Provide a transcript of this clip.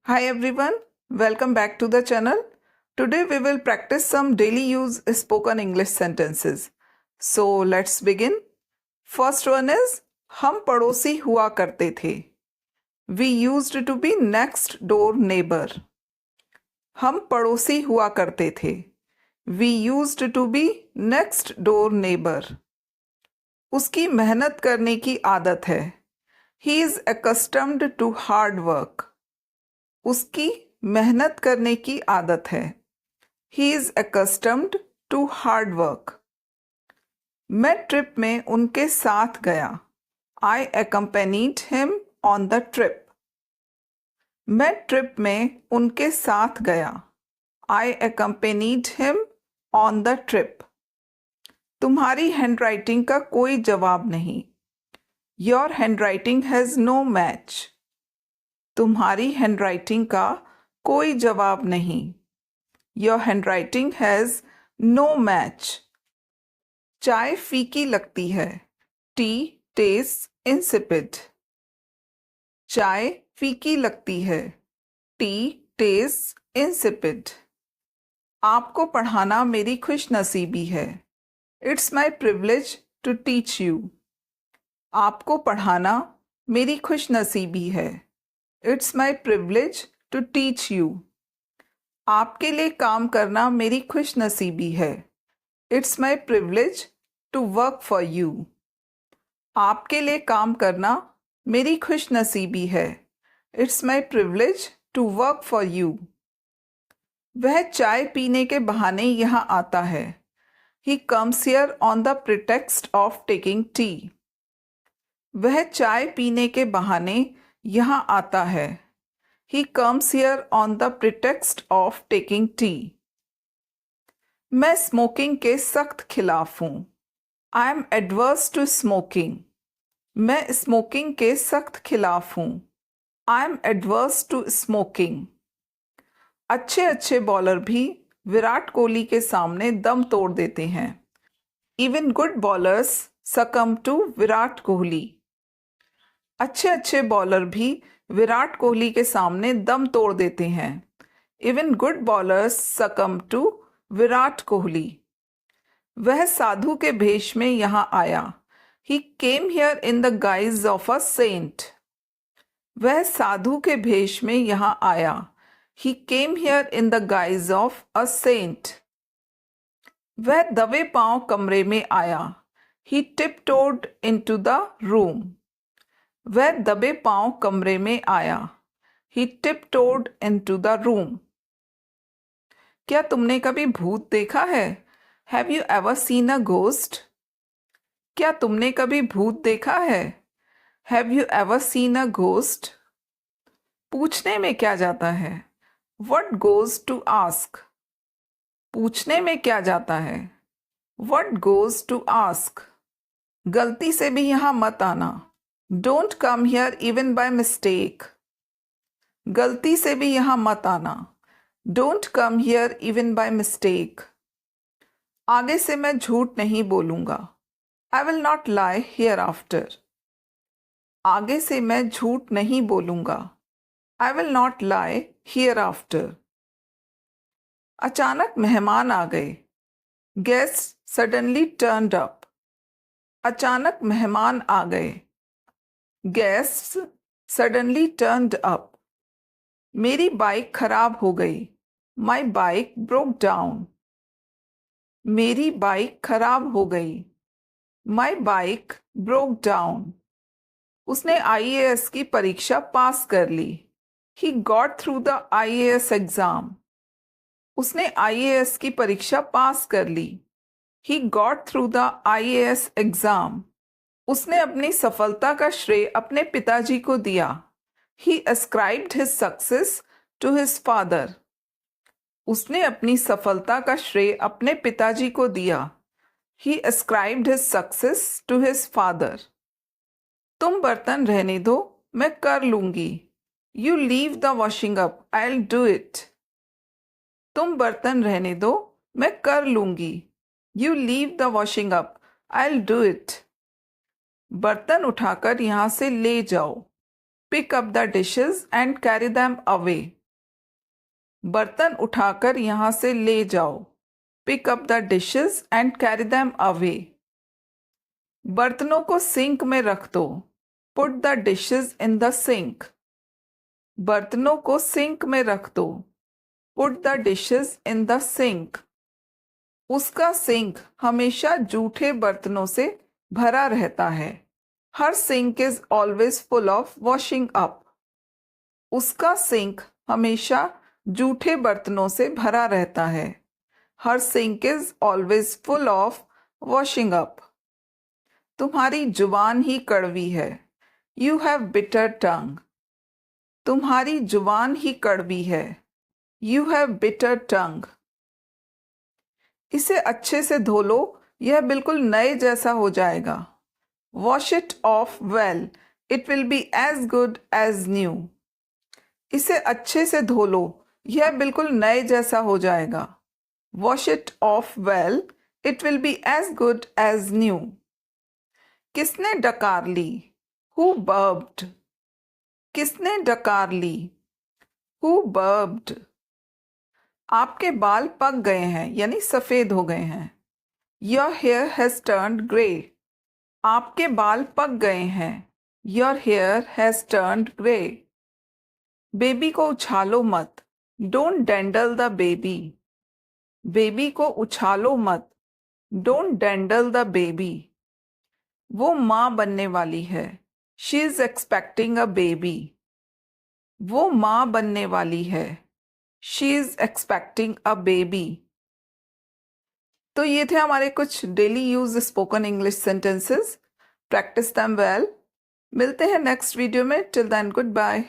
Hi everyone, welcome back to the channel. Today we will practice some daily use spoken English sentences. So let's begin. First one is हम पड़ोसी हुआ करते थे. We used to be next door neighbor. हम पड़ोसी हुआ करते थे. We used to be next door neighbor. उसकी मेहनत करने की आदत है. He is accustomed to hard work. उसकी मेहनत करने की आदत है. He is accustomed to hard work. मैं ट्रिप में उनके साथ गया. I accompanied him on the trip. मैं ट्रिप में उनके साथ गया. I accompanied him on the trip. तुम्हारी हैंडराइटिंग का कोई जवाब नहीं. Your handwriting has no match. तुम्हारी हैंडराइटिंग का कोई जवाब नहीं. Your handwriting has no match. चाय फीकी लगती है. Tea tastes insipid. चाय फीकी लगती है. Tea tastes insipid. आपको पढ़ाना मेरी खुशनसीबी है. It's my privilege to teach you. आपको पढ़ाना मेरी खुशनसीबी है. It's my privilege to teach you. आपके लिए काम करना मेरी खुशनसीबी है. It's my privilege to work for you. आपके लिए काम करना मेरी खुशनसीबी है. It's my privilege to work for you. वह चाय पीने के बहाने यहाँ आता है. He comes here on the pretext of taking tea. वह चाय पीने के बहाने यहाँ आता है. He comes here on the pretext of taking tea. मैं स्मोकिंग के सख्त खिलाफ हूँ. I am adverse to smoking. मैं स्मोकिंग के सख्त खिलाफ हूँ. I am adverse to smoking. अच्छे अच्छे बॉलर भी विराट कोहली के सामने दम तोड़ देते हैं. Even good bowlers succumb to Virat Kohli. अच्छे अच्छे बॉलर भी विराट कोहली के सामने दम तोड़ देते हैं. Even good bowlers succumb to Virat Kohli. वह साधु के भेष में यहाँ आया. He came here in the guise of a saint. वह साधु के भेष में यहाँ आया. He came here in the guise of a saint. वह दबे पांव कमरे में आया. He tiptoed into the room. वह दबे पांव कमरे में आया. He tiptoed into the room. क्या तुमने कभी भूत देखा है? Have you ever seen a ghost? क्या तुमने कभी भूत देखा है? Have you ever seen a ghost? पूछने में क्या जाता है? What goes to ask? पूछने में क्या जाता है? What goes to ask? गलती से भी यहाँ मत आना. Don't come here even by mistake. गलती से भी यहाँ मत आना. Don't come here even by mistake. आगे से मैं झूठ नहीं बोलूँगा. I will not lie hereafter. आगे से मैं झूठ नहीं बोलूँगा. I will not lie hereafter. अचानक मेहमान आ गए. Guests suddenly turned up. अचानक मेहमान आ गए. Guests suddenly turned up. मेरी बाइक खराब हो गई. My bike broke down. मेरी बाइक खराब हो गई. My bike broke down. उसने IAS की परीक्षा पास कर ली. He got through the IAS exam. उसने IAS की परीक्षा पास कर ली. He got through the IAS exam. उसने अपनी सफलता का श्रेय अपने पिताजी को दिया. He ascribed his success to his father. उसने अपनी सफलता का श्रेय अपने पिताजी को दिया. He ascribed his success to his father. तुम बर्तन रहने दो, मैं कर लूंगी. You leave the washing up, I'll do it. तुम बर्तन रहने दो, मैं कर लूंगी. You leave the washing up, I'll do it. बर्तन उठाकर यहाँ से ले जाओ. Pick up the dishes and carry them away. बर्तन उठाकर यहाँ से ले जाओ। Pick up the dishes and carry them away. बर्तनों को सिंक में रख दो। Put the dishes in the sink. बर्तनों को सिंक में रख दो। Put the dishes in the sink. उसका सिंक हमेशा जूठे बर्तनों से भरा रहता है। Her sink is always full of washing up. उसका सिंक हमेशा जूठे बर्तनों से भरा रहता है। Her sink is always full of washing up. तुम्हारी जुबान ही कड़वी है। यू हैव बिटर टंग। तुम्हारी जुबान ही कड़वी है। यू हैव बिटर टंग। इसे अच्छे से धो लो, यह बिल्कुल नए जैसा हो जाएगा। Wash it off well, it will be as good as new. इसे अच्छे से धो लो, यह बिल्कुल नए जैसा हो जाएगा। Wash it off well, it will be as good as new. किसने डकार ली? हु बर्ब्ड। किसने डकार ली? हु बर्ब्ड। आपके बाल पक गए हैं, यानी सफेद हो गए हैं। Your hair has turned grey. आपके बाल पक गए हैं। Your hair has turned grey. Baby को उछालो मत। Don't dandle the baby. Baby को उछालो मत। Don't dandle the baby. वो माँ बनने वाली है। She is expecting a baby. वो माँ बनने वाली है। She is expecting a baby. तो ये थे हमारे कुछ daily use spoken English sentences. Practise them well. मिलते हैं नेक्स्ट वीडियो में। Till then good bye.